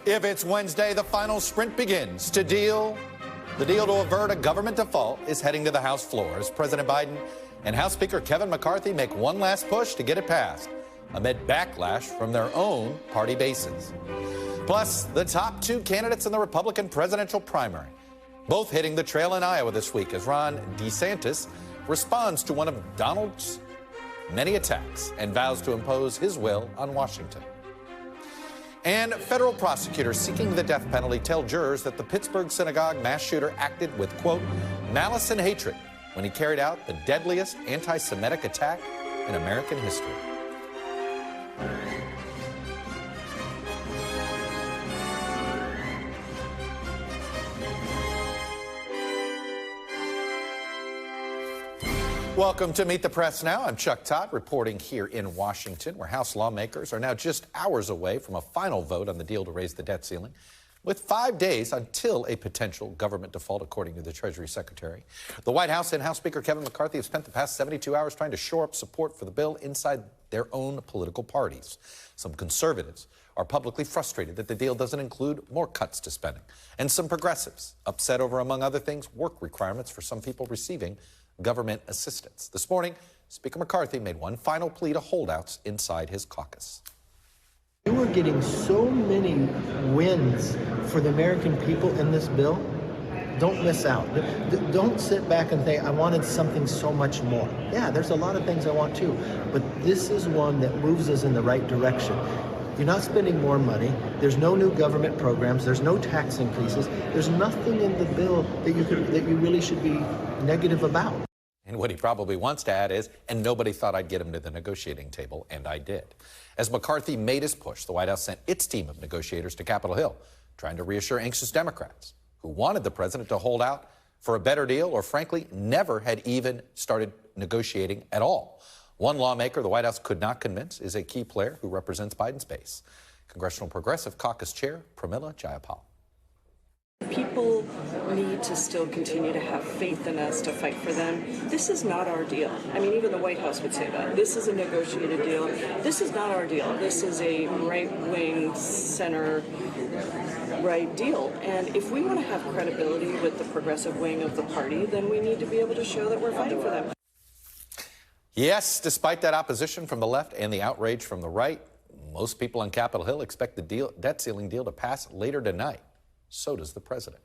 If it's Wednesday, the final sprint begins. The deal to avert a government default is heading to the House floor as President Biden and House Speaker Kevin McCarthy make one last push to get it passed amid backlash from their own party bases. Plus, the top two candidates in the Republican presidential primary, both hitting the trail in Iowa this week as Ron DeSantis responds to one of Donald's many attacks and vows to impose his will on Washington. And federal prosecutors seeking the death penalty tell jurors that the Pittsburgh synagogue mass shooter acted with, quote, malice and hatred when he carried out the deadliest anti-Semitic attack in American history. Welcome to Meet the Press Now. I'm Chuck Todd, reporting here in Washington, where House lawmakers are now just hours away from a final vote on the deal to raise the debt ceiling, with 5 days until a potential government default, according to the Treasury Secretary. The White House and House Speaker Kevin McCarthy have spent the past 72 hours trying to shore up support for the bill inside their own political parties. Some conservatives are publicly frustrated that the deal doesn't include more cuts to spending, and some progressives upset over, among other things, work requirements for some people receiving government assistance. This morning, Speaker McCarthy made one final plea to holdouts inside his caucus. You are getting so many wins for the American people in this bill. Don't miss out. Don't sit back and think, I wanted something so much more. Yeah, there's a lot of things I want too, but this is one that moves us in the right direction. You're not spending more money. There's no new government programs. There's no tax increases. There's nothing in the bill that you really should be negative about. And what he probably wants to add is, and nobody thought I'd get him to the negotiating table, and I did. As McCarthy made his push, the White House sent its team of negotiators to Capitol Hill, trying to reassure anxious Democrats who wanted the president to hold out for a better deal or, frankly, never had even started negotiating at all. One lawmaker the White House could not convince is a key player who represents Biden's base, Congressional Progressive Caucus Chair Pramila Jayapal. People need to still continue to have faith in us to fight for them. This is not our deal. I mean, even the White House would say that. This is a negotiated deal. This is not our deal. This is a right-wing, center-right deal. And if we want to have credibility with the progressive wing of the party, then we need to be able to show that we're fighting for them. Yes, despite that opposition from the left and the outrage from the right, most people on Capitol Hill expect the debt ceiling deal to pass later tonight. So does the president.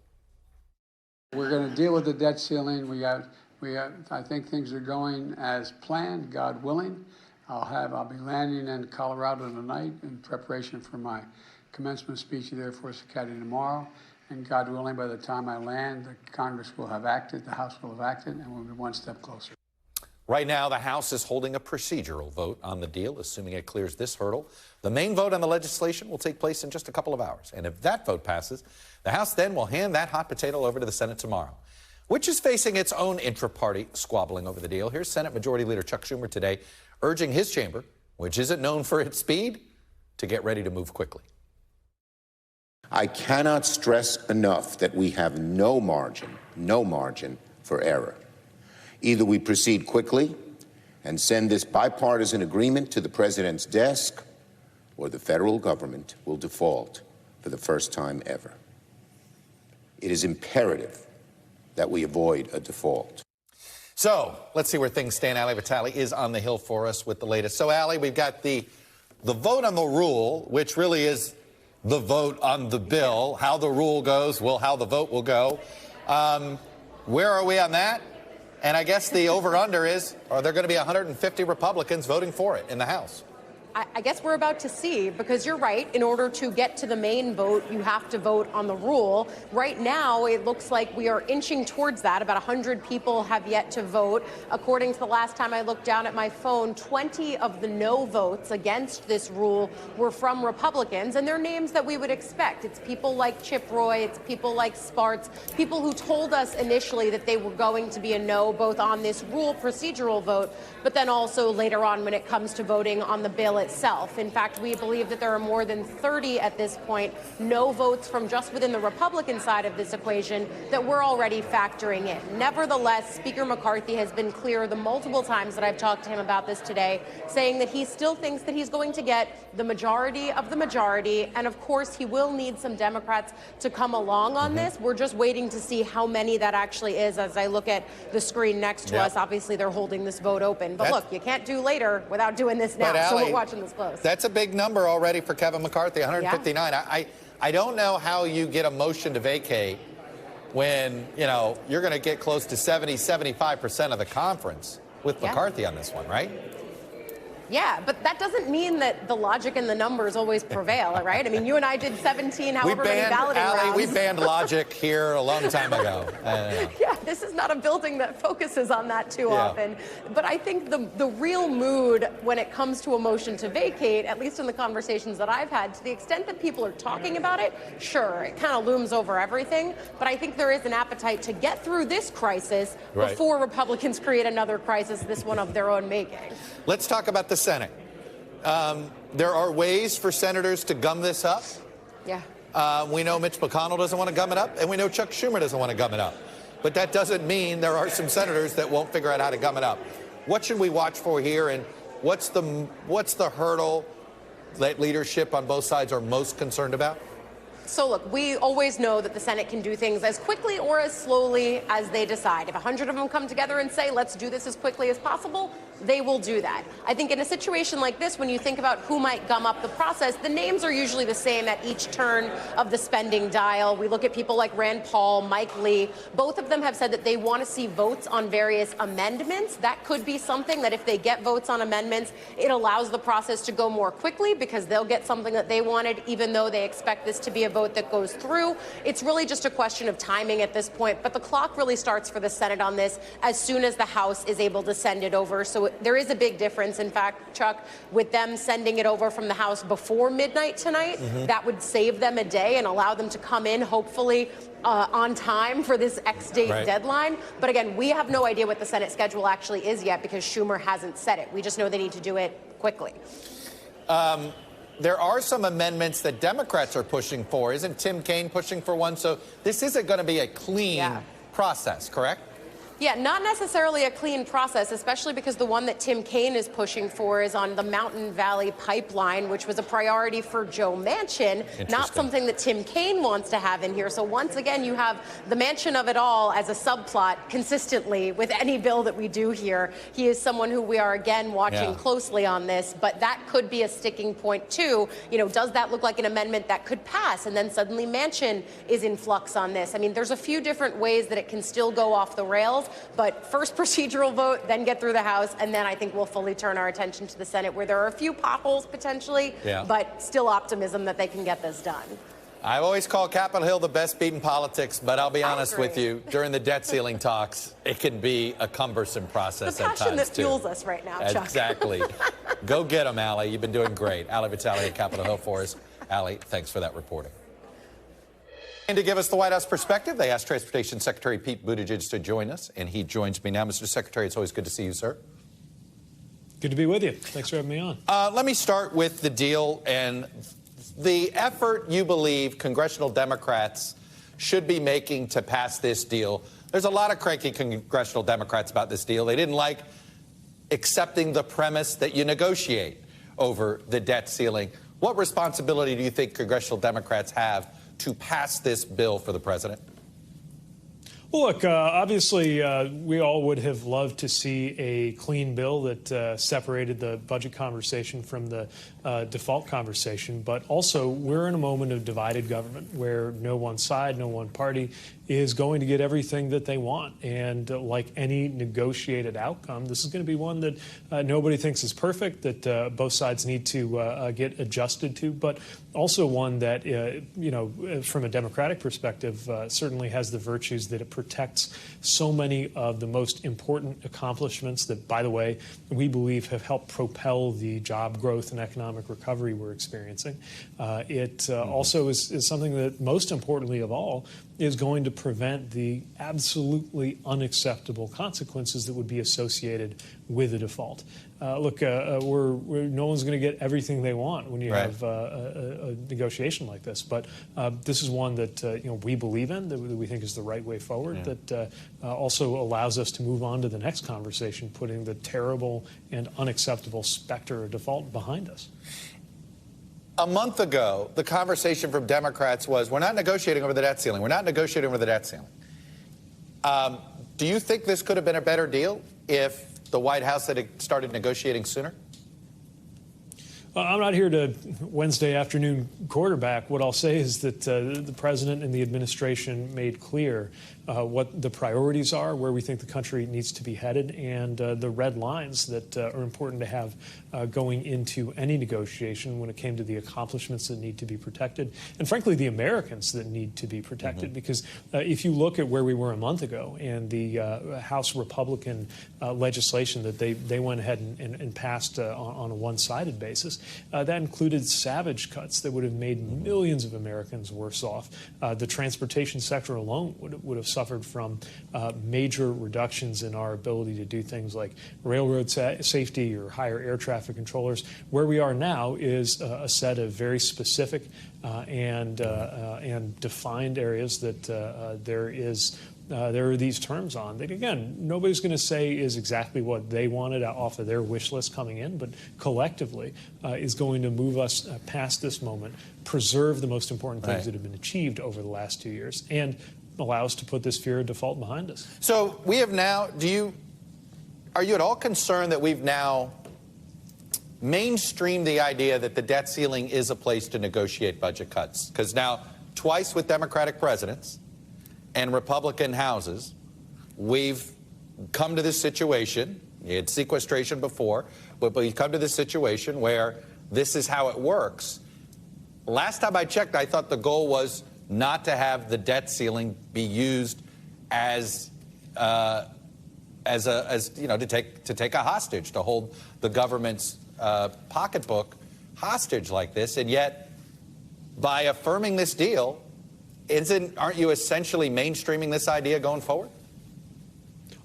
We're going to deal with the debt ceiling. I think things are going as planned, God willing. I'll be landing in Colorado tonight in preparation for my commencement speech at Air Force Academy tomorrow. And God willing, by the time I land, the Congress will have acted, the House will have acted, and we'll be one step closer. Right now, the House is holding a procedural vote on the deal, assuming it clears this hurdle. The main vote on the legislation will take place in just a couple of hours. And if that vote passes, the House then will hand that hot potato over to the Senate tomorrow, which is facing its own intra-party squabbling over the deal. Here's Senate Majority Leader Chuck Schumer today, urging his chamber, which isn't known for its speed, to get ready to move quickly. I cannot stress enough that we have no margin for error. Either we proceed quickly and send this bipartisan agreement to the president's desk, or the federal government will default for the first time ever. It is imperative that we avoid a default. So let's see where things stand. Ali Vitali is on the Hill for us with the latest. So, Ali, we've got the vote on the rule, which really is the vote on the bill. How the rule goes, how the vote will go. Where are we on that? And I guess the over-under is, are there going to be 150 Republicans voting for it in the House? I guess we're about to see, because you're right. In order to get to the main vote, you have to vote on the rule. Right now, it looks like we are inching towards that. About 100 people have yet to vote. According to the last time I looked down at my phone, 20 of the no votes against this rule were from Republicans, and they're names that we would expect. It's people like Chip Roy, it's people like Spartz, people who told us initially that they were going to be a no, both on this rule procedural vote, but then also later on when it comes to voting on the bill itself. In fact, we believe that there are more than 30 at this point no votes from just within the Republican side of this equation that we're already factoring in. Nevertheless, Speaker McCarthy has been clear the multiple times that I've talked to him about this today, saying that he still thinks that he's going to get the majority of the majority. And of course, he will need some Democrats to come along on this. We're just waiting to see how many that actually is. As I look at the screen next to us, obviously they're holding this vote open. But look, you can't do later without doing this now. But, so Allie, we're watching this close. That's a big number already for Kevin McCarthy, 159. Yeah. I don't know how you get a motion to vacate when, you know, you're going to get close to 75% of the conference with McCarthy on this one, right? Yeah, but that doesn't mean that the logic and the numbers always prevail, right? I mean, you and I did 17 however many balloting rounds. We banned logic here a long time ago. Yeah, this is not a building that focuses on that too often. But I think the real mood when it comes to a motion to vacate, at least in the conversations that I've had, to the extent that people are talking about it, sure, it kind of looms over everything. But I think there is an appetite to get through this crisis before Republicans create another crisis, this one of their own making. Let's talk about the Senate. There are ways for senators to gum this up. Yeah. We know Mitch McConnell doesn't want to gum it up, and we know Chuck Schumer doesn't want to gum it up. But that doesn't mean there are some senators that won't figure out how to gum it up. What should we watch for here, and what's the hurdle that leadership on both sides are most concerned about? So look, we always know that the Senate can do things as quickly or as slowly as they decide. If 100 of them come together and say, let's do this as quickly as possible, they will do that. I think in a situation like this, when you think about who might gum up the process, the names are usually the same at each turn of the spending dial. We look at people like Rand Paul, Mike Lee. Both of them have said that they want to see votes on various amendments. That could be something that if they get votes on amendments, it allows the process to go more quickly because they'll get something that they wanted, even though they expect this to be a vote that goes through. It's really just a question of timing at this point, but the clock really starts for the Senate on this as soon as the House is able to send it over. So there is a big difference. In fact, Chuck, with them sending it over from the House before midnight tonight, that would save them a day and allow them to come in, hopefully, on time for this X-date deadline. But again, we have no idea what the Senate schedule actually is yet because Schumer hasn't said it. We just know they need to do it quickly. There are some amendments that Democrats are pushing for. Isn't Tim Kaine pushing for one? So this isn't going to be a clean process, correct? Yeah, not necessarily a clean process, especially because the one that Tim Kaine is pushing for is on the Mountain Valley Pipeline, which was a priority for Joe Manchin, not something that Tim Kaine wants to have in here. So once again, you have the Manchin of it all as a subplot consistently with any bill that we do here. He is someone who we are, again, watching closely on this, but that could be a sticking point, too. You know, does that look like an amendment that could pass? And then suddenly Manchin is in flux on this. I mean, there's a few different ways that it can still go off the rails. But first procedural vote, then get through the House, and then I think we'll fully turn our attention to the Senate, where there are a few potholes potentially, but still optimism that they can get this done. I've always called Capitol Hill the best beat in politics, but I'll be honest with you, during the debt ceiling talks, it can be a cumbersome process at times, too. The passion that fuels us right now, Chuck. Exactly. Go get them, Allie. You've been doing great. Allie Vitali at Capitol Hill for us. Allie, thanks for that reporting. And to give us the White House perspective, they asked Transportation Secretary Pete Buttigieg to join us, and he joins me now. Mr. Secretary, it's always good to see you, sir. Good to be with you. Thanks for having me on. Let me start with the deal and the effort you believe congressional Democrats should be making to pass this deal. There's a lot of cranky congressional Democrats about this deal. They didn't like accepting the premise that you negotiate over the debt ceiling. What responsibility do you think congressional Democrats have to pass this bill for the president? Well, look, obviously, we all would have loved to see a clean bill that separated the budget conversation from the default conversation. But also, we're in a moment of divided government where no one side, no one party is going to get everything that they want. And like any negotiated outcome, this is going to be one that nobody thinks is perfect, that both sides need to get adjusted to, but also one that, you know, from a Democratic perspective, certainly has the virtues that it protects so many of the most important accomplishments that, by the way, we believe have helped propel the job growth and economic recovery we're experiencing. It also is something that, most importantly of all, is going to prevent the absolutely unacceptable consequences that would be associated with a default. Look, no one's going to get everything they want when you have a negotiation like this, but this is one that we believe in, that we think is the right way forward, that also allows us to move on to the next conversation, putting the terrible and unacceptable specter of default behind us. A month ago, the conversation from Democrats was, we're not negotiating over the debt ceiling. We're not negotiating over the debt ceiling. Do you think this could have been a better deal if the White House had started negotiating sooner? I'm not here to Wednesday afternoon quarterback. What I'll say is that the president and the administration made clear what the priorities are, where we think the country needs to be headed, and the red lines that are important to have going into any negotiation when it came to the accomplishments that need to be protected, and frankly, the Americans that need to be protected. Because if you look at where we were a month ago and the House Republican legislation that they went ahead and passed on a one-sided basis, that included savage cuts that would have made millions of Americans worse off. The transportation sector alone would have suffered from major reductions in our ability to do things like railroad safety or higher air traffic controllers. Where we are now is a set of very specific and defined areas that there are these terms on that, again, nobody's going to say is exactly what they wanted off of their wish list coming in, but collectively is going to move us past this moment, preserve the most important things that have been achieved over the last 2 years, and allow us to put this fear of default behind us. So we have now, are you at all concerned that we've now mainstreamed the idea that the debt ceiling is a place to negotiate budget cuts? Because now, twice with Democratic presidents and Republican houses, we've come to this situation. You had sequestration before, but we've come to this situation where this is how it works. Last time I checked, I thought the goal was not to have the debt ceiling be used as to take a hostage, to hold the government's pocketbook hostage like this. And yet, by affirming this deal, aren't you essentially mainstreaming this idea going forward?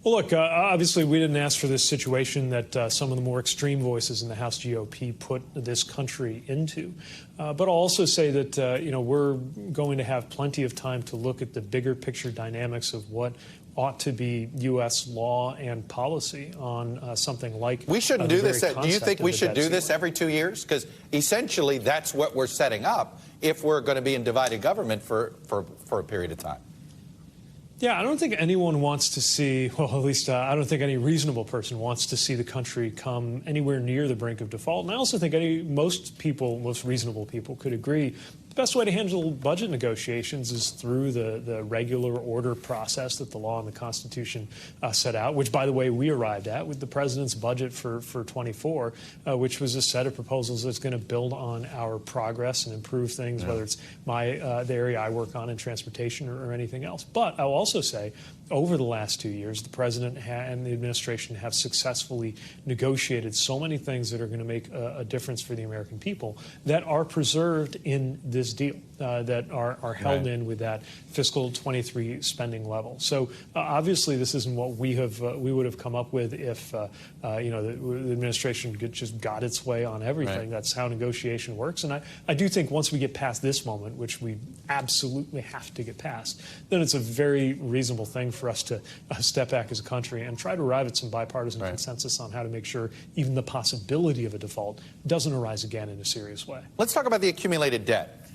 Well, look, obviously we didn't ask for this situation that some of the more extreme voices in the House GOP put this country into. But I'll also say that, we're going to have plenty of time to look at the bigger picture dynamics of what ought to be U.S. law and policy on something like we shouldn't do this. Do you think we should do this every 2 years? Because essentially that's what we're setting up if we're going to be in divided government for a period of time. Yeah, I don't think anyone wants to see, well, at least I don't think any reasonable person wants to see the country come anywhere near the brink of default. And I also think most reasonable people could agree the best way to handle budget negotiations is through the regular order process that the law and the Constitution set out, which, by the way, we arrived at with the president's budget for 24, which was a set of proposals that's going to build on our progress and improve things, whether it's the area I work on in transportation or anything else. But I'll also say, over the last 2 years, the president and the administration have successfully negotiated so many things that are going to make a difference for the American people that are preserved in this deal, that are held in with that fiscal 23 spending level. So obviously, this isn't what we would have come up with if the administration just got its way on everything. Right. That's how negotiation works. And I do think once we get past this moment, which we absolutely have to get past, then it's a very reasonable thing for us to step back as a country and try to arrive at some bipartisan consensus on how to make sure even the possibility of a default doesn't arise again in a serious way. Let's talk about the accumulated debt,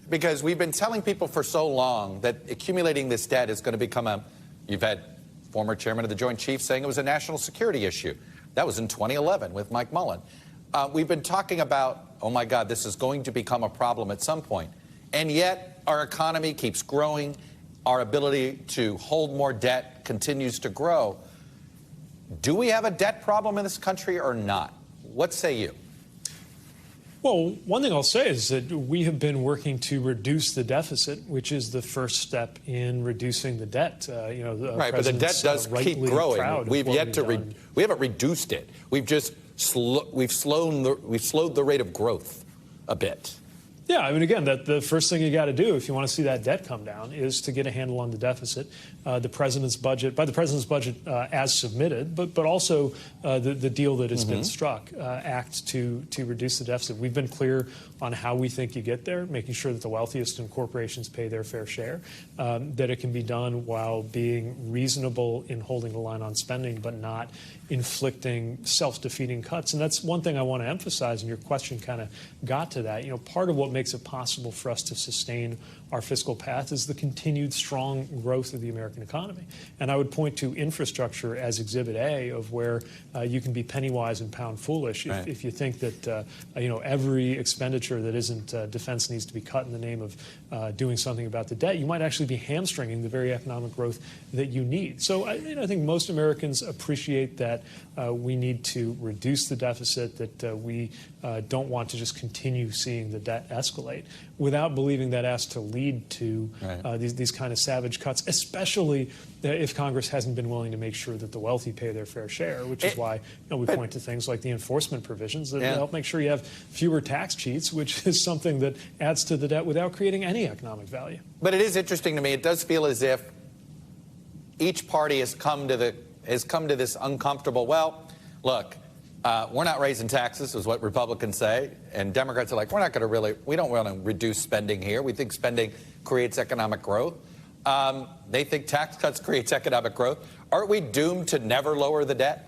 because we've been telling people for so long that accumulating this debt is going to become you've had former chairman of the Joint Chiefs saying it was a national security issue. That was in 2011 with Mike Mullen. We've been talking about, oh my God, this is going to become a problem at some point. And yet our economy keeps growing. Our ability to hold more debt continues to grow. Do we have a debt problem in this country or not? What say you? Well, one thing I'll say is that we have been working to reduce the deficit, which is the first step in reducing the debt. Right, but the debt does keep growing. We haven't reduced it. We've just slowed the rate of growth a bit. Yeah, I mean, again, the first thing you got to do if you want to see that debt come down is to get a handle on the deficit. The president's budget, by the president's budget as submitted, but also the deal that has been struck, act to reduce the deficit. We've been clear on how we think you get there, making sure that the wealthiest in corporations pay their fair share, that it can be done while being reasonable in holding the line on spending, but not inflicting self-defeating cuts. And that's one thing I want to emphasize, and your question kind of got to that. You know, part of what makes it possible for us to sustain our fiscal path is the continued strong growth of the American economy. And I would point to infrastructure as Exhibit A of where you can be penny wise and pound foolish if you think that you know, every expenditure that isn't defense needs to be cut in the name of doing something about the debt. You might actually be hamstringing the very economic growth that you need. So I think most Americans appreciate that we need to reduce the deficit, that we don't want to just continue seeing the debt escalate without believing that has to lead to these kind of savage cuts, especially if Congress hasn't been willing to make sure that the wealthy pay their fair share, which is why we point to things like the enforcement provisions that help make sure you have fewer tax cheats, which is something that adds to the debt without creating any economic value. But it is interesting to me. It does feel as if each party has come to this uncomfortable, well, look, we're not raising taxes, is what Republicans say, and Democrats are like, we don't want to reduce spending here. We think spending creates economic growth. They think tax cuts creates economic growth. Aren't we doomed to never lower the debt?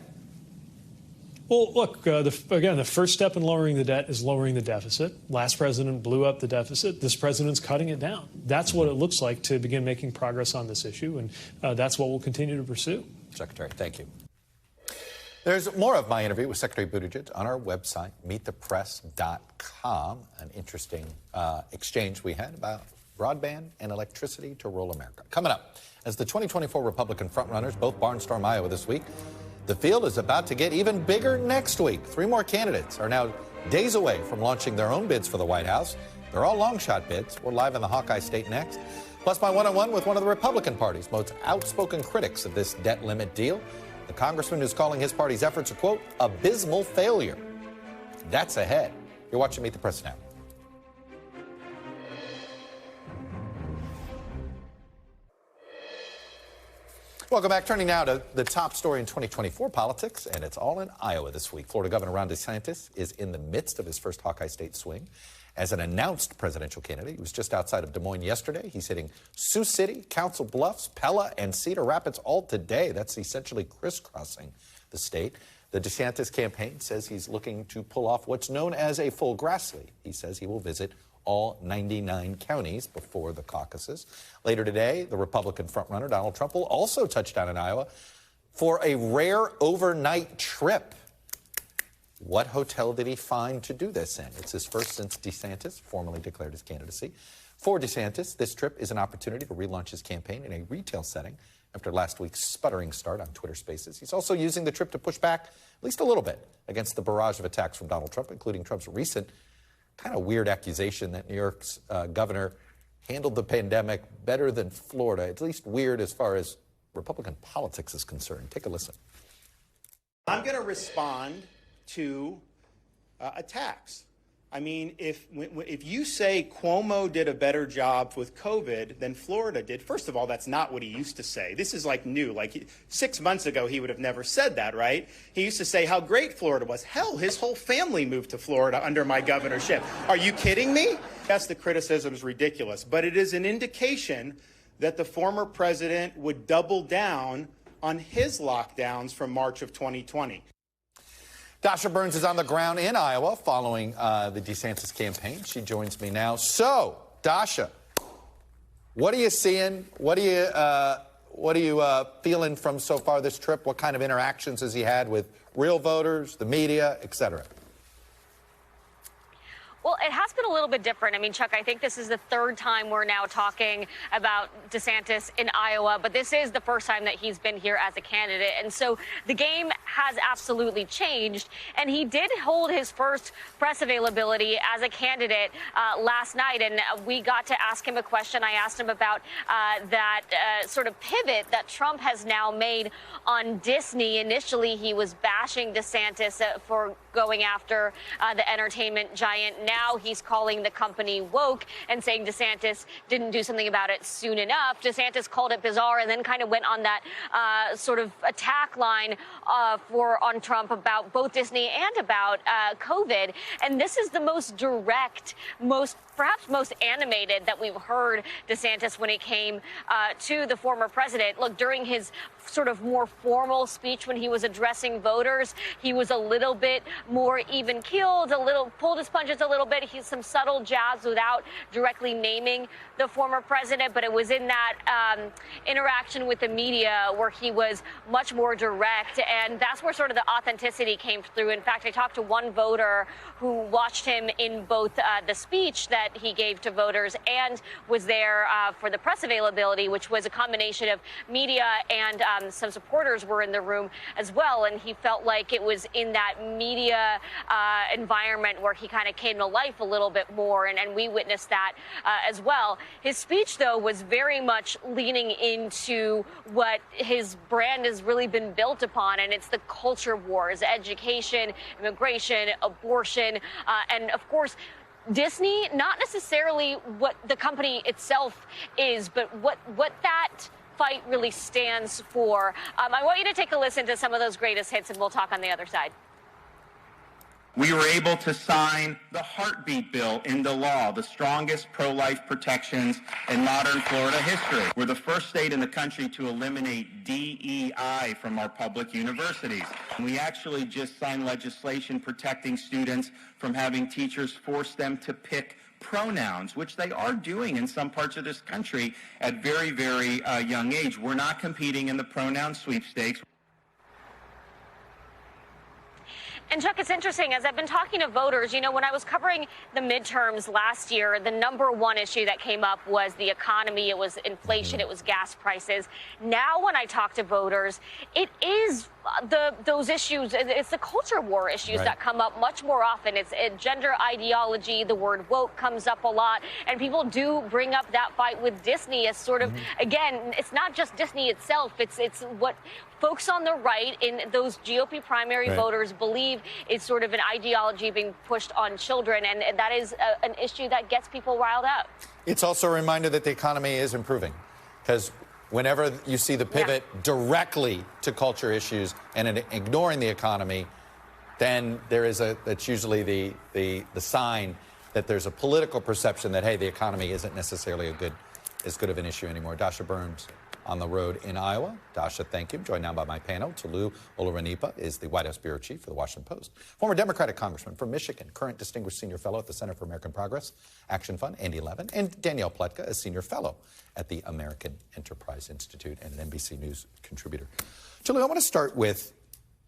Well, look, again, the first step in lowering the debt is lowering the deficit. Last president blew up the deficit. This president's cutting it down. That's what it looks like to begin making progress on this issue, and that's what we'll continue to pursue. Secretary, thank you. There's more of my interview with Secretary Buttigieg on our website, meetthepress.com. An interesting exchange we had about broadband and electricity to rural America. Coming up, as the 2024 Republican frontrunners both barnstorm Iowa this week, the field is about to get even bigger next week. 3 more candidates are now days away from launching their own bids for the White House. They're all long shot bids. We're live in the Hawkeye State next. Plus my one-on-one with one of the Republican Party's most outspoken critics of this debt limit deal. The congressman is calling his party's efforts a, quote, abysmal failure. That's ahead. You're watching Meet the Press now. Welcome back. Turning now to the top story in 2024 politics, and it's all in Iowa this week. Florida Governor Ron DeSantis is in the midst of his first Hawkeye State swing. As an announced presidential candidate, he was just outside of Des Moines yesterday. He's hitting Sioux City, Council Bluffs, Pella, and Cedar Rapids all today. That's essentially crisscrossing the state. The DeSantis campaign says he's looking to pull off what's known as a full grass lead. He says he will visit all 99 counties before the caucuses. Later today, the Republican frontrunner Donald Trump will also touch down in Iowa for a rare overnight trip. What hotel did he find to do this in? It's his first since DeSantis formally declared his candidacy. For DeSantis, this trip is an opportunity to relaunch his campaign in a retail setting after last week's sputtering start on Twitter Spaces. He's also using the trip to push back at least a little bit against the barrage of attacks from Donald Trump, including Trump's recent kind of weird accusation that New York's governor handled the pandemic better than Florida. At least weird as far as Republican politics is concerned. Take a listen. I'm going to respond to attacks. I mean, if you say Cuomo did a better job with COVID than Florida did, first of all, that's not what he used to say. This is like new. Like 6 months ago, he would have never said that, right? He used to say how great Florida was. Hell, his whole family moved to Florida under my governorship. Are you kidding me? Yes, the criticism is ridiculous, but it is an indication that the former president would double down on his lockdowns from March of 2020. Dasha Burns is on the ground in Iowa following the DeSantis campaign. She joins me now. So, Dasha, what are you seeing? What are you feeling from so far this trip? What kind of interactions has he had with real voters, the media, et cetera? Well, it has been a little bit different. I mean, Chuck, I think this is the third time we're now talking about DeSantis in Iowa, but this is the first time that he's been here as a candidate. And so the game has absolutely changed. And he did hold his first press availability as a candidate last night. And we got to ask him a question. I asked him about that sort of pivot that Trump has now made on Disney. Initially, he was bashing DeSantis for going after the entertainment giant. Now he's calling the company woke and saying DeSantis didn't do something about it soon enough. DeSantis called it bizarre and then kind of went on that sort of attack line on Trump about both Disney and about COVID. And this is the most direct, perhaps most animated that we've heard DeSantis when it came to the former president. Look, during his sort of more formal speech when he was addressing voters, he was a little bit more even-keeled, pulled his punches a little bit. He's some subtle jabs without directly naming the former president, but it was in that interaction with the media where he was much more direct, and that's where sort of the authenticity came through. In fact, I talked to one voter who watched him in both the speech that he gave to voters and was there for the press availability, which was a combination of media and some supporters were in the room as well. And he felt like it was in that media environment where he kind of came to life a little bit more. And we witnessed that as well. His speech, though, was very much leaning into what his brand has really been built upon. And it's the culture wars, education, immigration, abortion, and of course, Disney, not necessarily what the company itself is, but what that fight really stands for. I want you to take a listen to some of those greatest hits, and we'll talk on the other side. We were able to sign the heartbeat bill into law, the strongest pro-life protections in modern Florida history. We're the first state in the country to eliminate DEI from our public universities. And we actually just signed legislation protecting students from having teachers force them to pick pronouns, which they are doing in some parts of this country at very, very young age. We're not competing in the pronoun sweepstakes. And Chuck, it's interesting, as I've been talking to voters, you know, when I was covering the midterms last year, the number one issue that came up was the economy, it was inflation, it was gas prices. Now when I talk to voters, it is those issues, it's the culture war issues that come up much more often. It's gender ideology, the word woke comes up a lot, and people do bring up that fight with Disney as sort of, again, it's not just Disney itself, it's what folks on the right in those GOP primary voters believe is sort of an ideology being pushed on children, and that is an issue that gets people riled up. It's also a reminder that the economy is improving, because whenever you see the pivot directly to culture issues and ignoring the economy, then that's usually the sign that there's a political perception that, hey, the economy isn't necessarily as good of an issue anymore. Dasha Burns on the road in Iowa. Dasha, thank you. I'm joined now by my panel. Toluse Olorunnipa is the White House bureau chief for the Washington Post. Former Democratic congressman from Michigan, current distinguished senior fellow at the Center for American Progress Action Fund, Andy Levin, and Danielle Pletka, a senior fellow at the American Enterprise Institute and an NBC News contributor. Toluse, I want to start with,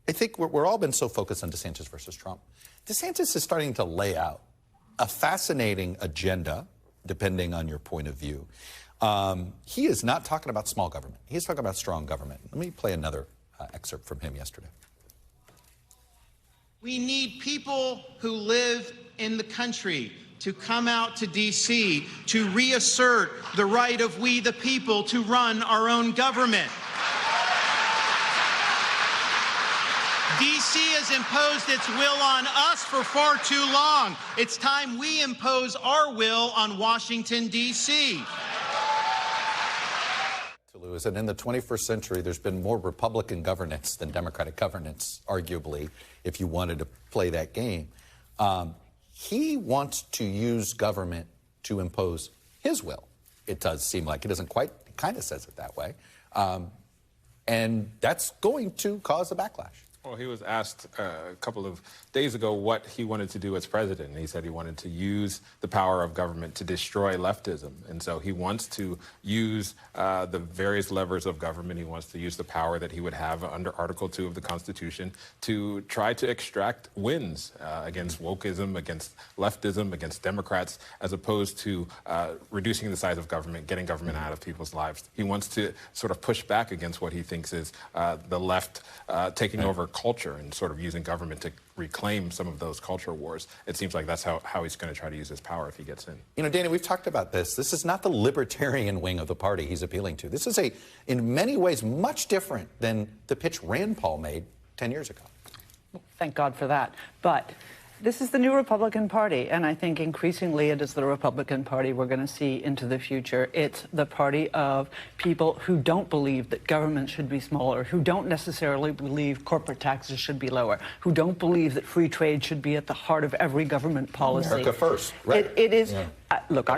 I think we're all been so focused on DeSantis versus Trump. DeSantis is starting to lay out a fascinating agenda, depending on your point of view. He is not talking about small government. He's talking about strong government. Let me play another excerpt from him yesterday. We need people who live in the country to come out to D.C. to reassert the right of we the people to run our own government. D.C. has imposed its will on us for far too long. It's time we impose our will on Washington, D.C. And in the 21st century, there's been more Republican governance than Democratic governance, arguably, if you wanted to play that game. He wants to use government to impose his will. It does seem like it doesn't quite, it kind of says it that way. And that's going to cause a backlash. Well, he was asked a couple of days ago what he wanted to do as president. And he said he wanted to use the power of government to destroy leftism. And so he wants to use the various levers of government. He wants to use the power that he would have under Article 2 of the Constitution to try to extract wins against wokeism, against leftism, against Democrats, as opposed to reducing the size of government, getting government out of people's lives. He wants to sort of push back against what he thinks is the left taking over culture and sort of using government to reclaim some of those culture wars. It seems like that's how he's going to try to use his power if he gets in. You know, Danny, we've talked about this. This is not the libertarian wing of the party he's appealing to. This is in many ways, much different than the pitch Rand Paul made 10 years ago. Thank God for that. But this is the new Republican Party, and I think increasingly it is the Republican Party we're going to see into the future. It's the party of people who don't believe that government should be smaller, who don't necessarily believe corporate taxes should be lower, who don't believe that free trade should be at the heart of every government policy. America first, right? It is. Yeah. Look,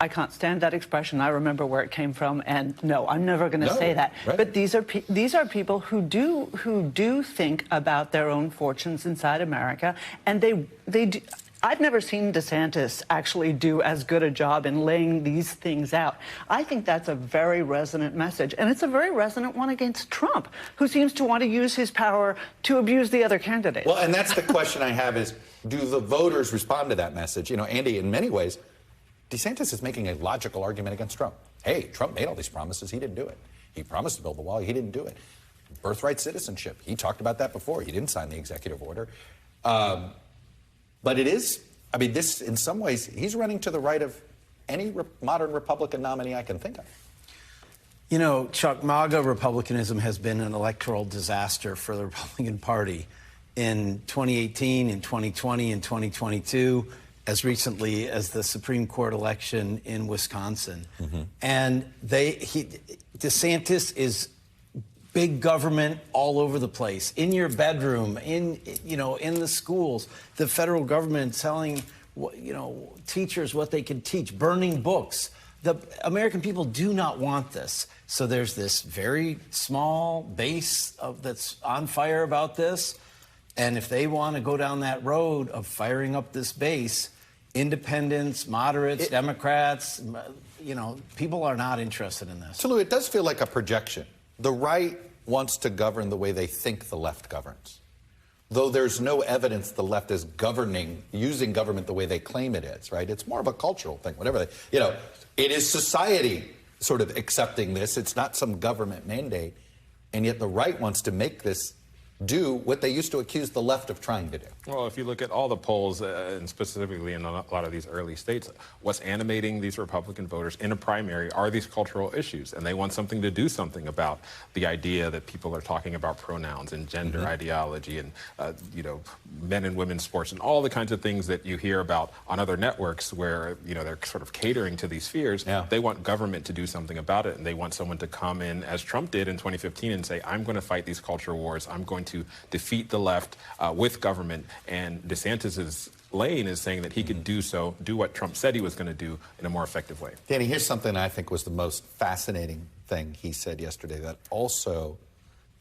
I can't stand that expression. I remember where it came from, and no, I'm never going to say that. Right. But these are people who do think about their own fortunes inside America, and they do. I've never seen DeSantis actually do as good a job in laying these things out. I think that's a very resonant message, and it's a very resonant one against Trump, who seems to want to use his power to abuse the other candidates. Well, and that's the question I have is, do the voters respond to that message? You know, Andy, in many ways, DeSantis is making a logical argument against Trump. Hey, Trump made all these promises. He didn't do it. He promised to build the wall. He didn't do it. Birthright citizenship. He talked about that before. He didn't sign the executive order. But it is, I mean, this, in some ways, he's running to the right of any modern Republican nominee I can think of. You know, Chuck, MAGA Republicanism has been an electoral disaster for the Republican Party in 2018, in 2020, in 2022. As recently as the Supreme Court election in Wisconsin. Mm-hmm. And DeSantis is big government all over the place, in your bedroom, in the schools, the federal government telling, teachers what they can teach, burning books. The American people do not want this. So there's this very small base that's on fire about this. And if they want to go down that road of firing up this base, independents, moderates, Democrats, people are not interested in this. So, Lou, it does feel like a projection. The right wants to govern the way they think the left governs, though there's no evidence the left is using government the way they claim it is, right? It's more of a cultural thing, whatever. It is society sort of accepting this. It's not some government mandate. And yet the right wants to make this do what they used to accuse the left of trying to do. Well, if you look at all the polls, and specifically in a lot of these early states, what's animating these Republican voters in a primary are these cultural issues, and they want something to do something about the idea that people are talking about pronouns and gender ideology and, men and women's sports and all the kinds of things that you hear about on other networks where, they're sort of catering to these fears. Yeah. They want government to do something about it, and they want someone to come in, as Trump did in 2015, and say, I'm going to fight these culture wars. I'm going to defeat the left with government. And DeSantis's lane is saying that he could do what Trump said he was going to do in a more effective way. Danny, here's something I think was the most fascinating thing he said yesterday that also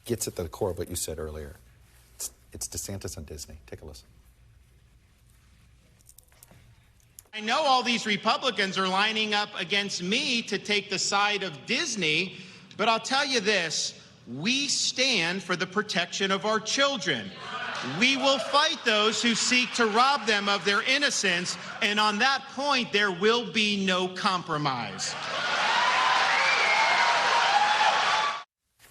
gets at the core of what you said earlier. It's DeSantis on Disney. Take a listen. I know all these Republicans are lining up against me to take the side of Disney, but I'll tell you this. We stand for the protection of our children. We will fight those who seek to rob them of their innocence, and on that point, there will be no compromise.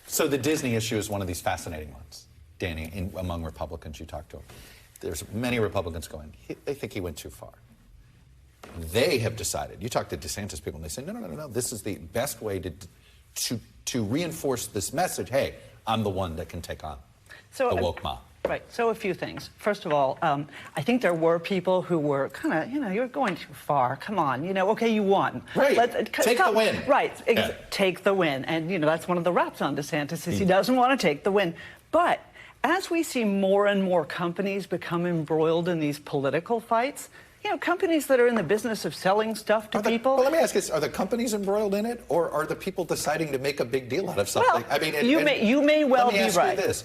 So the Disney issue is one of these fascinating ones, Danny, among Republicans you talk to. There's many Republicans going, they think he went too far. They have decided, you talk to DeSantis people, and they say, no, this is the best way to reinforce this message, hey, I'm the one that can take on the woke mob. Right. So a few things. First of all, I think there were people who were kind of, you're going too far. Come on. Okay, you won. Right. Take the win. Right. Yeah. Take the win. And, that's one of the raps on DeSantis is he doesn't want to take the win. But as we see more and more companies become embroiled in these political fights, companies that are in the business of selling stuff to people. Well, let me ask you, are the companies embroiled in it, or are the people deciding to make a big deal out of something? Well, I mean, you may well be right. Let me ask you this.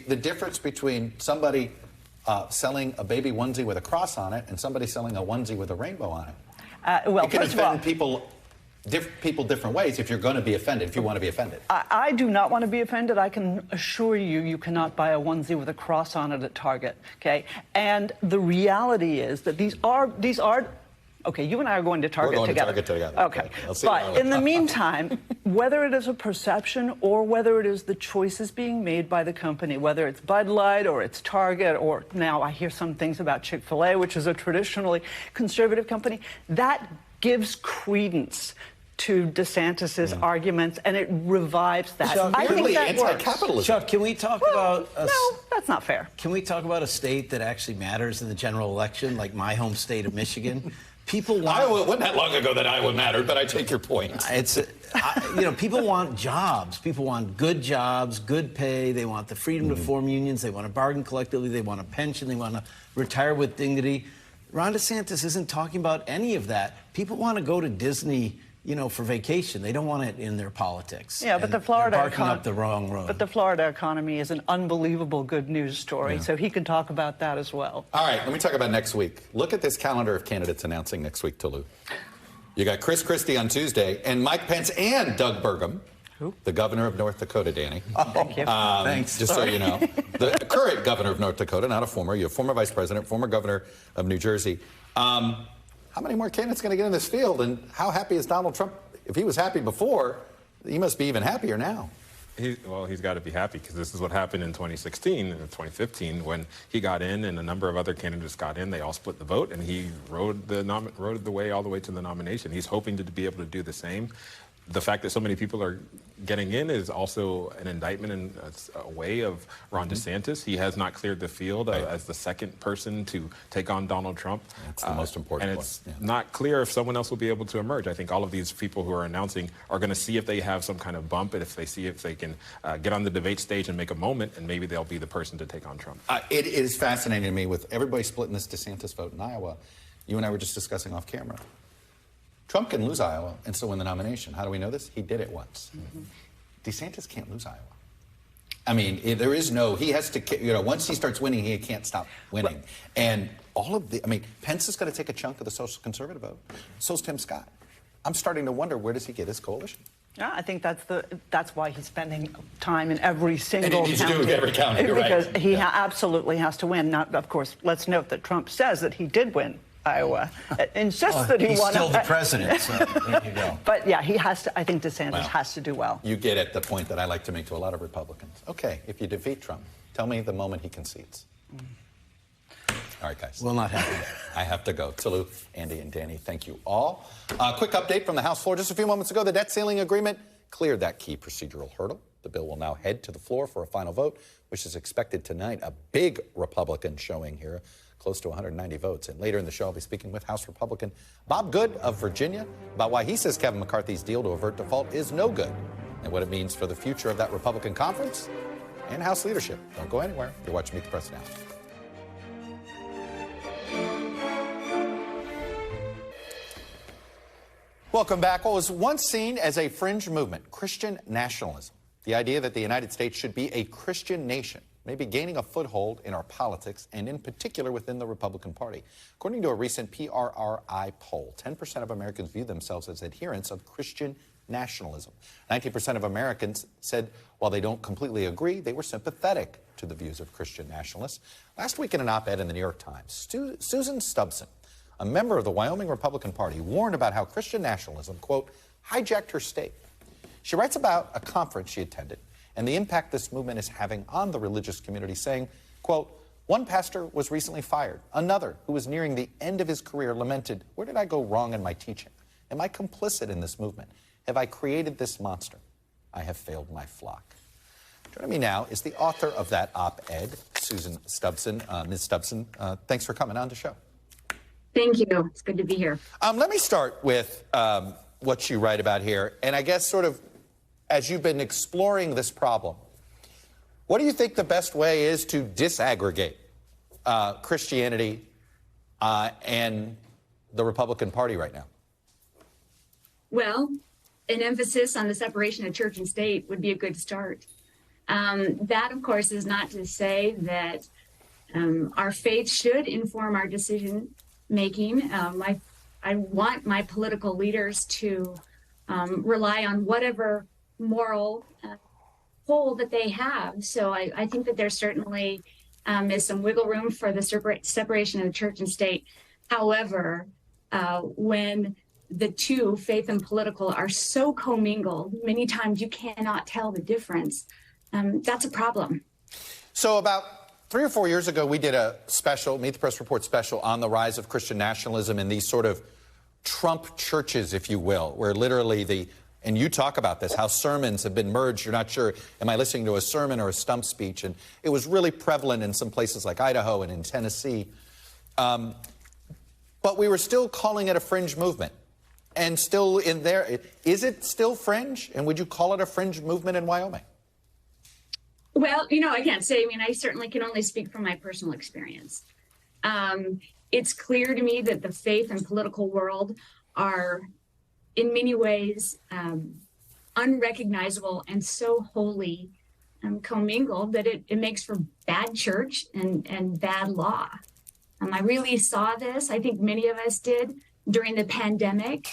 The difference between somebody selling a baby onesie with a cross on it and somebody selling a onesie with a rainbow on it. It can offend people different ways if you're going to be offended, if you want to be offended. I do not want to be offended. I can assure you, you cannot buy a onesie with a cross on it at Target, okay? And the reality is that these are okay, you and I are going to Target together. We're going to Target together. Okay. But in the meantime, whether it is a perception or whether it is the choices being made by the company, whether it's Bud Light or it's Target, or now I hear some things about Chick-fil-A, which is a traditionally conservative company, that gives credence to DeSantis's arguments, and it revives that. Chuck, I think that works. anti-capitalism. Chuck, can we talk about No, that's not fair. Can we talk about a state that actually matters in the general election, like my home state of Michigan? People want. Iowa, it wasn't that long ago that Iowa mattered, but I take your point. People want jobs. People want good jobs, good pay. They want the freedom to form unions. They want to bargain collectively. They want a pension. They want to retire with dignity. Ron DeSantis isn't talking about any of that. People want to go to Disney, for vacation. They don't want it in their politics. Yeah, but the Florida barking up the wrong road. But the Florida economy is an unbelievable good news story, so he can talk about that as well. All right, let me talk about next week. Look at this calendar of candidates announcing next week, Tolu. You got Chris Christie on Tuesday, and Mike Pence and Doug Burgum, the governor of North Dakota, Danny. Thank you. Thanks. Just so you know. The current governor of North Dakota, not a former. You have former vice president, former governor of New Jersey. How many more candidates are going to get in this field, and how happy is Donald Trump? If he was happy before, he must be even happier now. He's got to be happy because this is what happened in 2016 and 2015 when he got in and a number of other candidates got in. They all split the vote, and he rode the way all the way to the nomination. He's hoping to be able to do the same. The fact that so many people are getting in is also an indictment and a way of Ron DeSantis. He has not cleared the field as the second person to take on Donald Trump. That's the most important and it's not clear if someone else will be able to emerge. I think all of these people who are announcing are going to see if they have some kind of bump and if they can get on the debate stage and make a moment, and maybe they'll be the person to take on Trump. It is fascinating to me with everybody splitting this DeSantis vote in Iowa. You and I were just discussing off camera. Trump can lose Iowa and still win the nomination. How do we know this? He did it once. DeSantis can't lose Iowa. I mean, there is no, he has to, once he starts winning, he can't stop winning. Right. And Pence is going to take a chunk of the social conservative vote. So's Tim Scott. I'm starting to wonder, where does he get his coalition? Yeah, I think that's why he's spending time in every single county. And he needs to do every county, because he absolutely has to win. Now, of course, let's note that Trump says that he did win Iowa, insists that he won. He's still the president, so there you go. But yeah, he has to. I think DeSantis has to do well. You get at the point that I like to make to a lot of Republicans. Okay, if you defeat Trump, tell me the moment he concedes. All right, guys. Will not happen. I have to go. Tolu, Andy, and Danny, thank you all. Quick update from the House floor. Just a few moments ago, the debt ceiling agreement cleared that key procedural hurdle. The bill will now head to the floor for a final vote, which is expected tonight. A big Republican showing here, close to 190 votes. And later in the show, I'll be speaking with House Republican Bob Good of Virginia about why he says Kevin McCarthy's deal to avert default is no good and what it means for the future of that Republican conference and House leadership. Don't go anywhere. You're watching Meet the Press now. Welcome back. What was once seen as a fringe movement, Christian nationalism, the idea that the United States should be a Christian nation, may be gaining a foothold in our politics and in particular within the Republican Party. According to a recent PRRI poll, 10% of Americans view themselves as adherents of Christian nationalism. 19% of Americans said while they don't completely agree, they were sympathetic to the views of Christian nationalists. Last week in an op-ed in the New York Times, Susan Stubson, a member of the Wyoming Republican Party, warned about how Christian nationalism, quote, hijacked her state. She writes about a conference she attended and the impact this movement is having on the religious community, saying, quote, one pastor was recently fired. Another, who was nearing the end of his career, lamented, where did I go wrong in my teaching? Am I complicit in this movement? Have I created this monster? I have failed my flock. Joining me now is the author of that op-ed, Susan Stubson. Ms. Stubson, thanks for coming on the show. Thank you. It's good to be here. Let me start with what you write about here. And I guess sort of as you've been exploring this problem, what do you think the best way is to disaggregate Christianity and the Republican Party right now? Well, an emphasis on the separation of church and state would be a good start. That, of course, is not to say that our faith should inform our decision making. I want my political leaders to rely on whatever moral hold that they have. So I think that there certainly is some wiggle room for the separation of the church and state. However, when the two, faith and political, are so commingled, many times you cannot tell the difference. That's a problem. So about 3 or 4 years ago, we did a special, Meet the Press Report special, on the rise of Christian nationalism and these sort of Trump churches, if you will, where literally and you talk about this, how sermons have been merged. You're not sure, am I listening to a sermon or a stump speech? And it was really prevalent in some places like Idaho and in Tennessee. But we were still calling it a fringe movement. And still in there, is it still fringe? And would you call it a fringe movement in Wyoming? Well, I can't say. I certainly can only speak from my personal experience. It's clear to me that the faith and political world are, in many ways, unrecognizable and so wholly commingled that it makes for bad church and bad law. I really saw this, I think many of us did, during the pandemic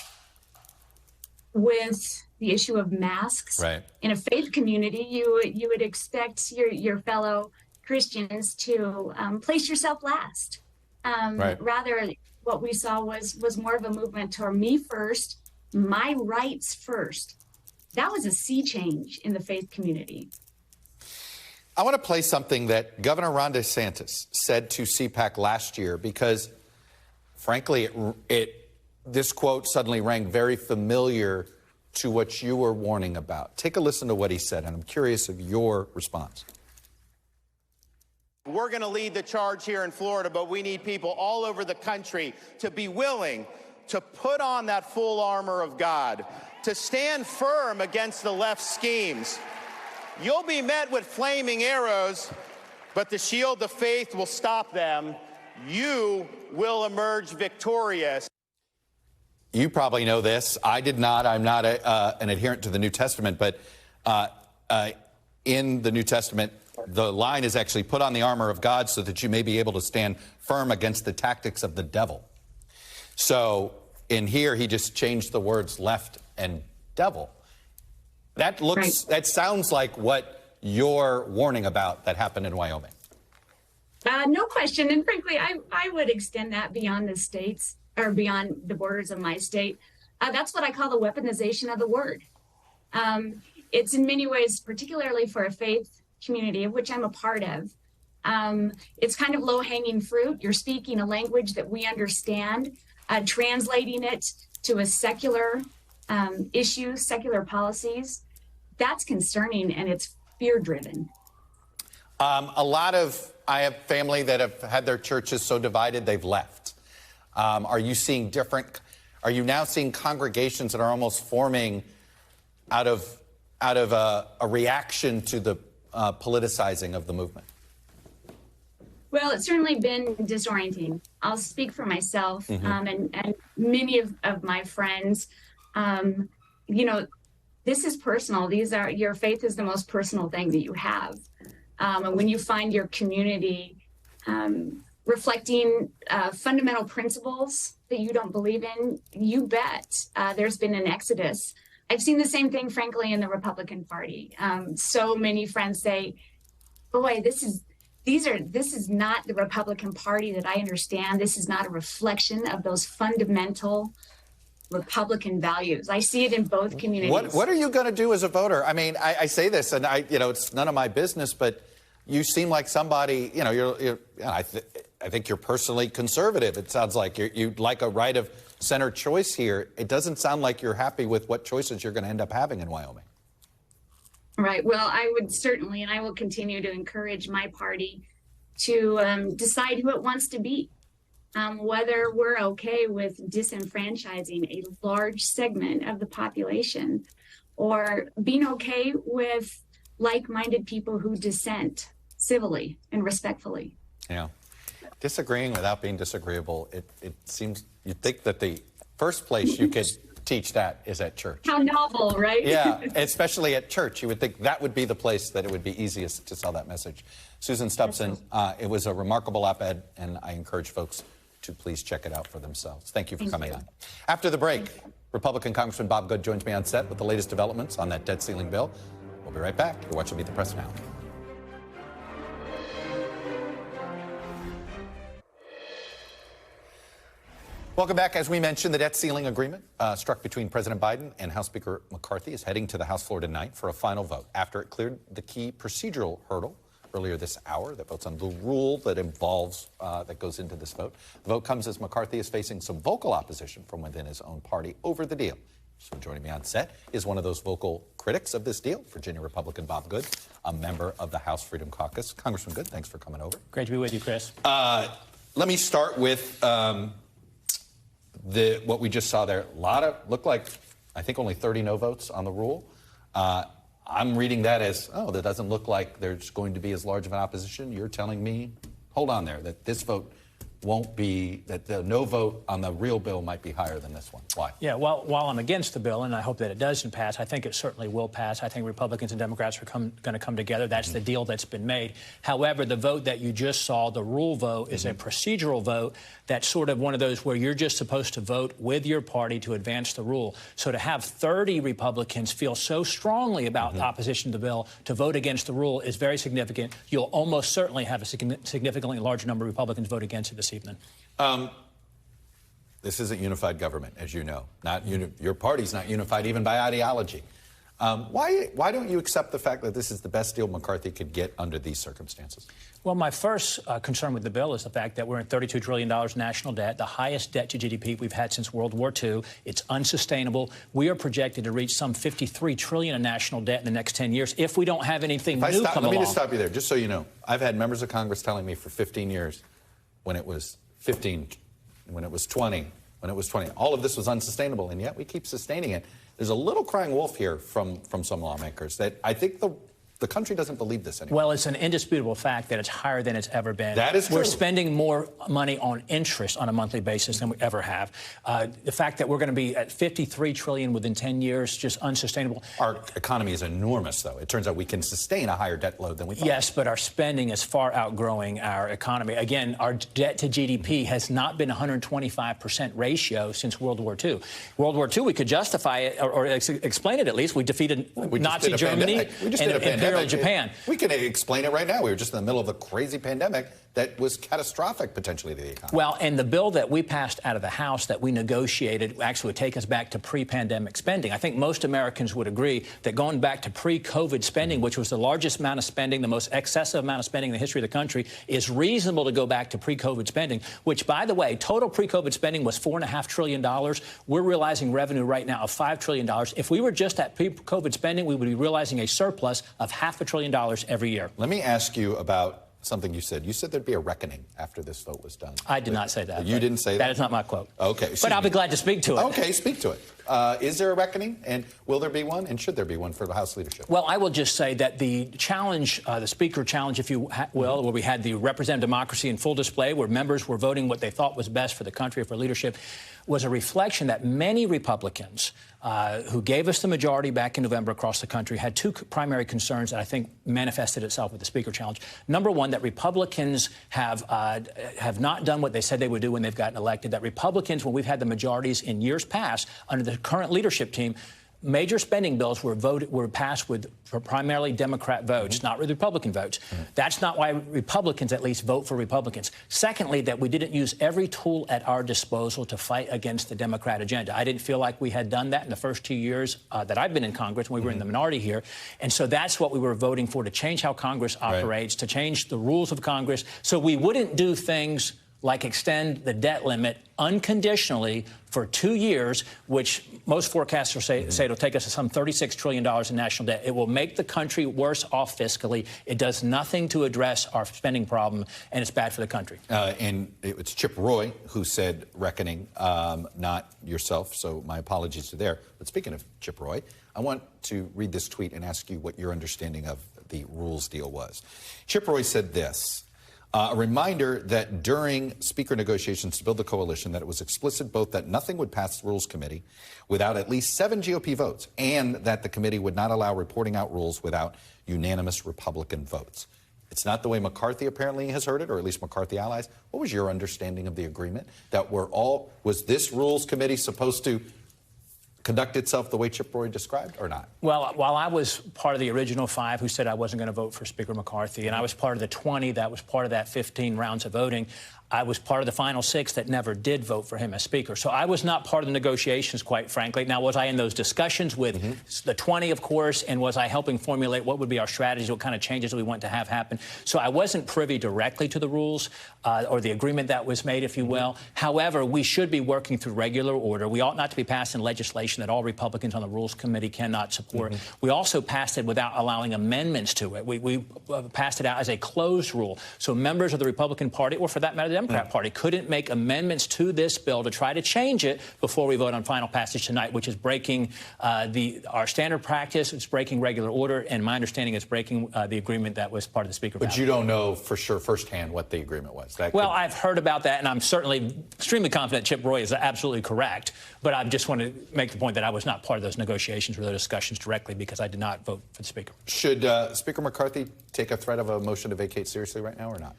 with the issue of masks. Right. In a faith community, you would expect your fellow Christians to place yourself last. Right. Rather, what we saw was more of a movement toward me first, my rights first. That was a sea change in the faith community. I want to play something that Governor Ron DeSantis said to CPAC last year because, frankly, this quote suddenly rang very familiar to what you were warning about. Take a listen to what he said, and I'm curious of your response. We're going to lead the charge here in Florida, but we need people all over the country to be willing to put on that full armor of God, to stand firm against the left's schemes. You'll be met with flaming arrows, but the shield of faith will stop them. You will emerge victorious. You probably know this. I did not. I'm not an adherent to the New Testament, but in the New Testament, the line is actually put on the armor of God so that you may be able to stand firm against the tactics of the devil. So in here, he just changed the words left and devil. That sounds like what you're warning about that happened in Wyoming. No question. And frankly, I would extend that beyond the states or beyond the borders of my state. That's what I call the weaponization of the word. It's in many ways, particularly for a faith community, of which I'm a part of, it's kind of low-hanging fruit. You're speaking a language that we understand, translating it to a secular issue, secular policies. That's concerning, and it's fear-driven. I have family that have had their churches so divided they've left. Are you now seeing congregations that are almost forming out of a reaction to the politicizing of the movement? Well, it's certainly been disorienting. I'll speak for myself and many of my friends. This is personal. Your faith is the most personal thing that you have. And when you find your community reflecting fundamental principles that you don't believe in, you bet there's been an exodus. I've seen the same thing, frankly, in the Republican Party. So many friends say, boy, this is not the Republican Party that I understand. This is not a reflection of those fundamental Republican values. I see it in both communities. What are you going to do as a voter? I mean, I say this, and it's none of my business, but you seem like somebody, I think you're personally conservative. It sounds like you'd like a right of center choice here. It doesn't sound like you're happy with what choices you're going to end up having in Wyoming. Right. Well, I would certainly, and I will continue to encourage my party to decide who it wants to be. Whether we're okay with disenfranchising a large segment of the population or being okay with like-minded people who dissent civilly and respectfully. Yeah. Disagreeing without being disagreeable, it seems you'd think that the first place you could teach that is at church. How novel, right? Yeah, especially at church. You would think that would be the place that it would be easiest to sell that message. Susan Stubson, it was a remarkable op-ed, and I encourage folks to please check it out for themselves. Thank you for coming on. After the break, Republican Congressman Bob Good joins me on set with the latest developments on that debt ceiling bill. We'll be right back. You're watching Meet the Press Now. Welcome back. As we mentioned, the debt ceiling agreement struck between President Biden and House Speaker McCarthy is heading to the House floor tonight for a final vote. After it cleared the key procedural hurdle, earlier this hour that votes on the rule that involves, that goes into this vote. The vote comes as McCarthy is facing some vocal opposition from within his own party over the deal. So joining me on set is one of those vocal critics of this deal, Virginia Republican Bob Good, a member of the House Freedom Caucus. Congressman Good, thanks for coming over. Great to be with you, Chris. Let me start with what we just saw there. Looked like, I think, only 30 no votes on the rule. I'm reading that as, that doesn't look like there's going to be as large of an opposition. You're telling me, hold on there, that this vote won't be, that the no vote on the real bill might be higher than this one. Why? Yeah, well, while I'm against the bill, and I hope that it doesn't pass, I think it certainly will pass. I think Republicans and Democrats are going to come together. That's the deal that's been made. However, the vote that you just saw, the rule vote, is a procedural vote that's sort of one of those where you're just supposed to vote with your party to advance the rule. So to have 30 Republicans feel so strongly about opposition to the bill to vote against the rule is very significant. You'll almost certainly have a significantly larger number of Republicans vote against it this evening. This isn't unified government, as you know. Your party's not unified even by ideology. Why don't you accept the fact that this is the best deal McCarthy could get under these circumstances? Well, my first concern with the bill is the fact that we're in $32 trillion national debt, the highest debt to GDP we've had since World War II. It's unsustainable. We are projected to reach some $53 trillion in national debt in the next 10 years if we don't have anything new come along. Let me just stop you there, just so you know. I've had members of Congress telling me for 15 years, when it was 15, when it was 20, when it was 20, all of this was unsustainable, and yet we keep sustaining it. There's a little crying wolf here from some lawmakers that I think the country doesn't believe this anymore. Well, it's an indisputable fact that it's higher than it's ever been. That is true. We're spending more money on interest on a monthly basis than we ever have. The fact that we're going to be at $53 trillion within 10 years, just unsustainable. Our economy is enormous, though. It turns out we can sustain a higher debt load than we thought. Yes, but our spending is far outgrowing our economy. Again, our debt to GDP has not been 125% ratio since World War II. World War II, we could justify it or explain it at least. We defeated Nazi Germany and Imperial Japan. We can explain it right now. We were just in the middle of a crazy pandemic that was catastrophic potentially to the economy. Well, and the bill that we passed out of the House that we negotiated actually would take us back to pre-pandemic spending. I think most Americans would agree that going back to pre-COVID spending, which was the largest amount of spending, the most excessive amount of spending in the history of the country, is reasonable to go back to pre-COVID spending, which, by the way, total pre-COVID spending was $4.5 trillion. We're realizing revenue right now of $5 trillion. If we were just at pre-COVID spending, we would be realizing a surplus of $500 billion every year. Let me ask you about something you said. You said there'd be a reckoning after this vote was done. I did not say that. You didn't say that? That is not my quote. Okay. But I'll be glad to speak to it. Okay, speak to it. Is there a reckoning? And will there be one? And should there be one for the House leadership? Well, I will just say that the challenge, the Speaker challenge, if you will, where we had the representative democracy in full display, where members were voting what they thought was best for the country, for leadership, was a reflection that many Republicans who gave us the majority back in November across the country had two primary concerns that I think manifested itself with the Speaker challenge. Number one, that Republicans have not done what they said they would do when they've gotten elected, that Republicans, when we've had the majorities in years past under the current leadership team, major spending bills were passed with primarily Democrat votes, not with Republican votes. That's not why Republicans at least vote for Republicans. Secondly, that we didn't use every tool at our disposal to fight against the Democrat agenda. I didn't feel like we had done that in the first 2 years that I've been in Congress when we were in the minority here. And so that's what we were voting for, to change how Congress operates, to change the rules of Congress, so we wouldn't do things like extend the debt limit unconditionally for 2 years, which most forecasters say it'll take us to some $36 trillion in national debt. It will make the country worse off fiscally. It does nothing to address our spending problem, and it's bad for the country. And it's Chip Roy who said reckoning, not yourself, so my apologies to there. But speaking of Chip Roy, I want to read this tweet and ask you what your understanding of the rules deal was. Chip Roy said this. A reminder that during Speaker negotiations to build the coalition that it was explicit both that nothing would pass the Rules Committee without at least 7 GOP votes and that the committee would not allow reporting out rules without unanimous Republican votes. It's not the way McCarthy apparently has heard it, or at least McCarthy allies. What was your understanding of the agreement? That was this Rules Committee supposed to conduct itself the way Chip Roy described, or not? Well, while I was part of the original 5 who said I wasn't going to vote for Speaker McCarthy, and I was part of the 20 that was part of that 15 rounds of voting, I was part of the final 6 that never did vote for him as Speaker. So I was not part of the negotiations, quite frankly. Now, was I in those discussions with the 20, of course, and was I helping formulate what would be our strategy, what kind of changes we want to have happen? So I wasn't privy directly to the rules or the agreement that was made, if you will. However, we should be working through regular order. We ought not to be passing legislation that all Republicans on the Rules Committee cannot support. We also passed it without allowing amendments to it. We passed it out as a closed rule. So members of the Republican Party, or for that matter, the Democrat Party, couldn't make amendments to this bill to try to change it before we vote on final passage tonight, which is breaking our standard practice. It's breaking regular order, and my understanding is breaking the agreement that was part of the Speaker. But you don't know for sure firsthand what the agreement was. Well, I've heard about that, and I'm certainly extremely confident Chip Roy is absolutely correct. But I just want to make the point that I was not part of those negotiations or those discussions directly because I did not vote for the Speaker. Should Speaker McCarthy take a threat of a motion to vacate seriously right now or not?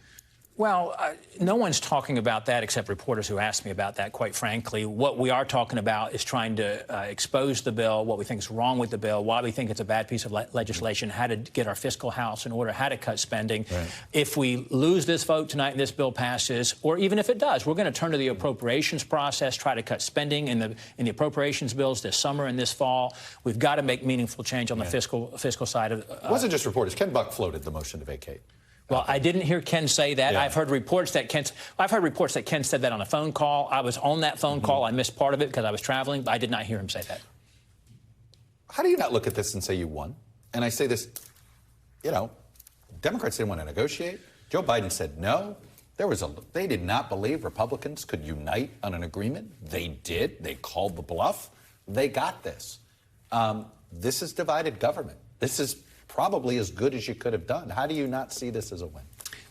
Well, no one's talking about that except reporters who asked me about that, quite frankly. What we are talking about is trying to expose the bill, what we think is wrong with the bill, why we think it's a bad piece of legislation, how to get our fiscal house in order, how to cut spending. Right. If we lose this vote tonight and this bill passes, or even if it does, we're going to turn to the appropriations process, try to cut spending in the appropriations bills this summer and this fall. We've got to make meaningful change on the fiscal side of it. Wasn't just reporters. Ken Buck floated the motion to vacate. Well, I didn't hear Ken say that. Yeah. I've heard reports that Ken said that on a phone call. I was on that phone call. I missed part of it because I was traveling, but I did not hear him say that. How do you not look at this and say you won? And I say this, Democrats didn't want to negotiate. Joe Biden said no. They did not believe Republicans could unite on an agreement. They did. They called the bluff. They got this. This is divided government. This is probably as good as you could have done. How do you not see this as a win?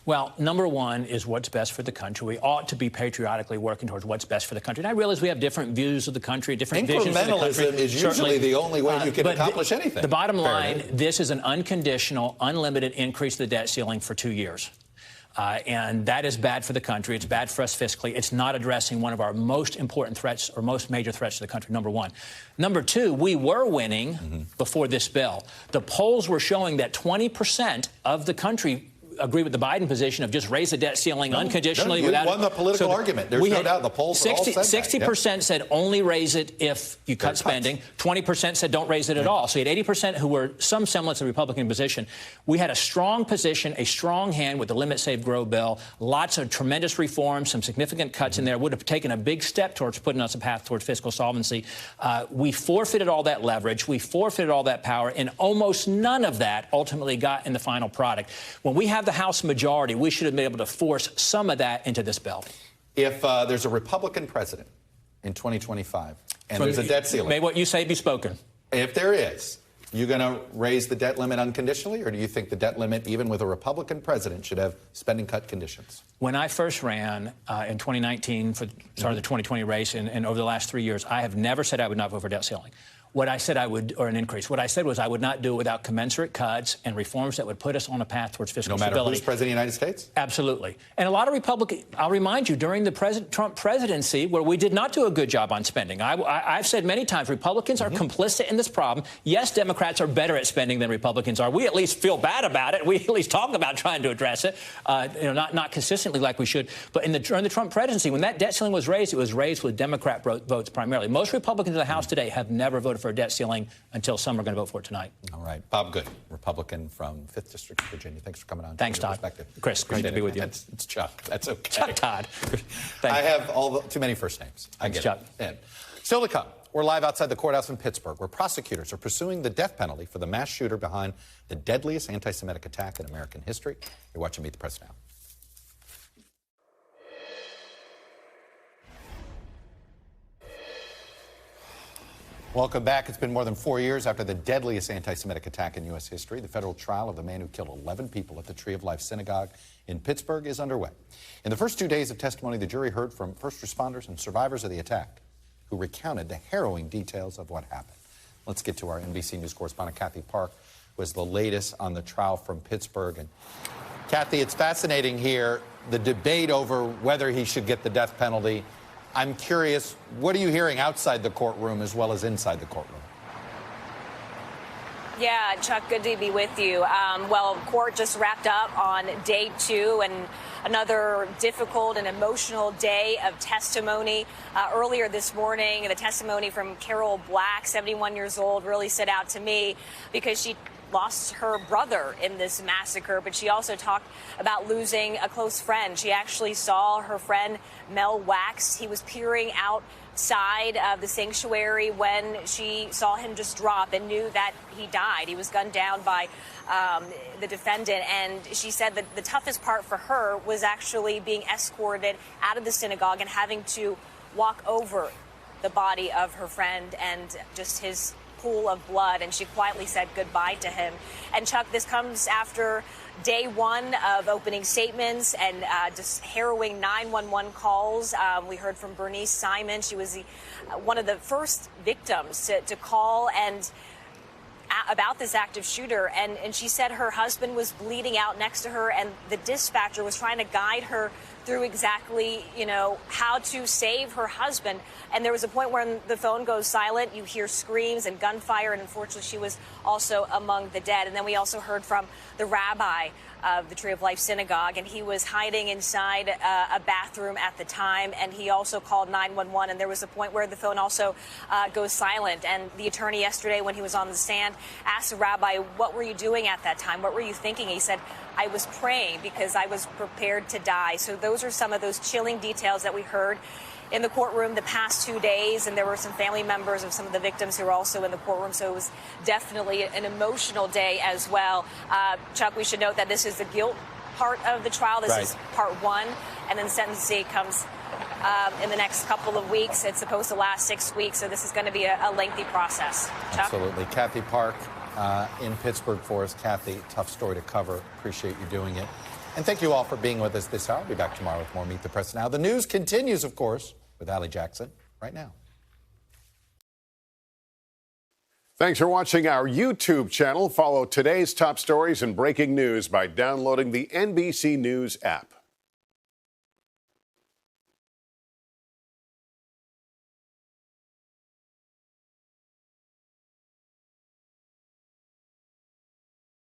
Well, number one is what's best for the country. We ought to be patriotically working towards what's best for the country. And I realize we have different views of the country, different visions of the country. Incrementalism is usually the only way you can accomplish anything. The bottom line, this is an unconditional, unlimited increase of the debt ceiling for 2 years. And that is bad for the country. It's bad for us fiscally. It's not addressing one of our most important threats or most major threats to the country, number one. Number two, we were winning before this bill. The polls were showing that 20% of the country agree with the Biden position of just raise the debt ceiling unconditionally. You won the political argument. There's no doubt the polls all said that. 60% said only raise it if you cut spending. 20% said don't raise it at all. So you had 80% who were some semblance of Republican position. We had a strong position, a strong hand with the Limit, Save, Grow bill. Lots of tremendous reforms, some significant cuts in there. Would have taken a big step towards putting us a path towards fiscal solvency. We forfeited all that leverage. We forfeited all that power. And almost none of that ultimately got in the final product. When we have the House majority, we should have been able to force some of that into this bill. If there's a Republican president in 2025 and there's a debt ceiling. May what you say be spoken. If there is, you going to raise the debt limit unconditionally, or do you think the debt limit, even with a Republican president, should have spending cut conditions? When I first ran in 2019 for the 2020 race and over the last 3 years, I have never said I would not vote for debt ceiling. What I said I would, or an increase, what I said was I would not do it without commensurate cuts and reforms that would put us on a path towards fiscal stability. No matter who's president of the United States? Absolutely. And a lot of Republicans, I'll remind you, during the Trump presidency, where we did not do a good job on spending, I've said many times Republicans are complicit in this problem. Yes, Democrats are better at spending than Republicans are. We at least feel bad about it. We at least talk about trying to address it, not consistently like we should. But during the Trump presidency, when that debt ceiling was raised, it was raised with Democrat votes primarily. Most Republicans in the House today have never voted for a debt ceiling until some are going to vote for it tonight. All right. Bob Good, Republican from 5th District of Virginia. Thanks for coming on. Thanks, Todd. Chris, great to be with you. It's Chuck. That's okay. Chuck Todd. I have too many first names. Thanks, Chuck. Still to come, we're live outside the courthouse in Pittsburgh, where prosecutors are pursuing the death penalty for the mass shooter behind the deadliest anti-Semitic attack in American history. You're watching Meet the Press now. Welcome back. It's been more than 4 years after the deadliest anti-Semitic attack in U.S. history. The federal trial of the man who killed 11 people at the Tree of Life Synagogue in Pittsburgh is underway. In the first 2 days of testimony, the jury heard from first responders and survivors of the attack who recounted the harrowing details of what happened. Let's get to our NBC News correspondent, Kathy Park, who has the latest on the trial from Pittsburgh. And Kathy, it's fascinating here, the debate over whether he should get the death penalty. I'm curious, what are you hearing outside the courtroom as well as inside the courtroom? Yeah, Chuck, good to be with you. Well, court just wrapped up on day 2 and another difficult and emotional day of testimony. Earlier this morning, the testimony from Carol Black, 71 years old, really stood out to me because she lost her brother in this massacre, but she also talked about losing a close friend. She actually saw her friend Mel Wax. He was peering outside of the sanctuary when she saw him just drop and knew that he died. He was gunned down by the defendant, and she said that the toughest part for her was actually being escorted out of the synagogue and having to walk over the body of her friend and just his pool of blood, and she quietly said goodbye to him. And Chuck, this comes after day 1 of opening statements and just harrowing 911 calls. We heard from Bernice Simon. She was one of the first victims to call and about this active shooter, and she said her husband was bleeding out next to her, and the dispatcher was trying to guide her through exactly, how to save her husband. And there was a point when the phone goes silent, you hear screams and gunfire, and unfortunately she was also among the dead. And then we also heard from the rabbi of the Tree of Life Synagogue, and he was hiding inside a bathroom at the time, and he also called 911, and there was a point where the phone also goes silent. And the attorney yesterday, when he was on the stand, asked the rabbi, what were you doing at that time? What were you thinking? He said, I was praying because I was prepared to die. So those are some of those chilling details that we heard in the courtroom the past 2 days, and there were some family members of some of the victims who were also in the courtroom, so it was definitely an emotional day as well. Chuck, we should note that this is the guilt part of the trial. This is part 1, and then sentencing comes in the next couple of weeks. It's supposed to last 6 weeks, so this is going to be a lengthy process. Chuck? Absolutely. Kathy Park in Pittsburgh for us. Kathy, tough story to cover. Appreciate you doing it. And thank you all for being with us this hour. I'll be back tomorrow with more Meet the Press Now. The news continues, of course, with Allie Jackson right now. Thanks for watching our YouTube channel. Follow today's top stories and breaking news by downloading the NBC News app.